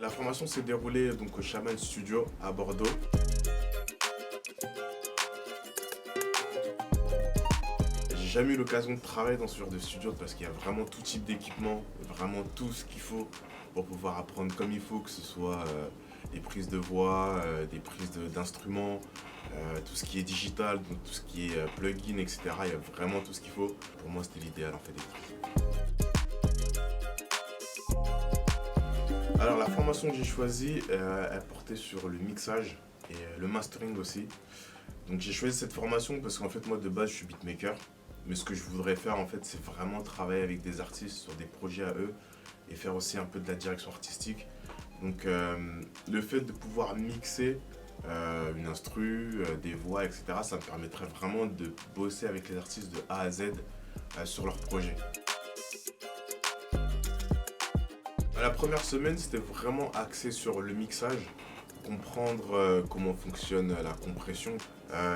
La formation s'est déroulée donc au Shaman Studio à Bordeaux. J'ai jamais eu l'occasion de travailler dans ce genre de studio parce qu'il y a vraiment tout type d'équipement, vraiment tout ce qu'il faut pour pouvoir apprendre comme il faut, que ce soit des prises de voix, des prises d'instruments, tout ce qui est digital, donc tout ce qui est plugin, etc. Il y a vraiment tout ce qu'il faut. Pour moi, c'était l'idéal en fait d'être. Alors la formation que j'ai choisie, elle portait sur le mixage et le mastering aussi. Donc j'ai choisi cette formation parce qu'en fait moi de base je suis beatmaker. Mais ce que je voudrais faire en fait c'est vraiment travailler avec des artistes sur des projets à eux et faire aussi un peu de la direction artistique. Donc le fait de pouvoir mixer une instru, des voix, etc. ça me permettrait vraiment de bosser avec les artistes de A à Z sur leurs projets. La première semaine, c'était vraiment axé sur le mixage, comprendre comment fonctionne la compression,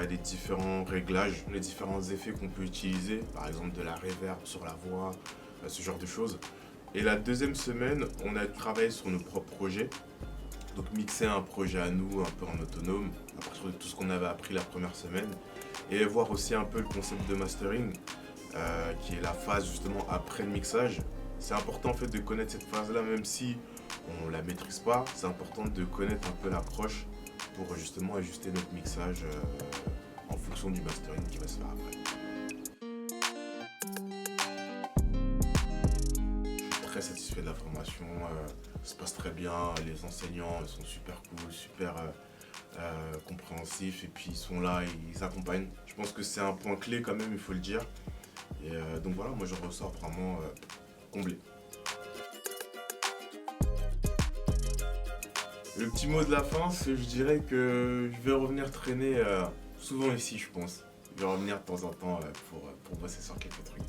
les différents réglages, les différents effets qu'on peut utiliser, par exemple de la reverb sur la voix, ce genre de choses. Et la deuxième semaine, on a travaillé sur nos propres projets, donc mixer un projet à nous, un peu en autonome, à partir de tout ce qu'on avait appris la première semaine, et voir aussi un peu le concept de mastering, qui est la phase justement après le mixage. C'est important en fait de connaître cette phase-là, même si on la maîtrise pas. C'est important de connaître un peu l'approche pour justement ajuster notre mixage en fonction du mastering qui va se faire après. Je suis très satisfait de la formation, ça se passe très bien, les enseignants sont super cool, super compréhensifs et puis ils sont là, ils accompagnent. Je pense que c'est un point clé quand même, il faut le dire. Et donc voilà, moi je ressors vraiment comblé. Le petit mot de la fin, c'est je dirais que je vais revenir traîner souvent ici, je pense. Je vais revenir de temps en temps pour bosser sur quelques trucs.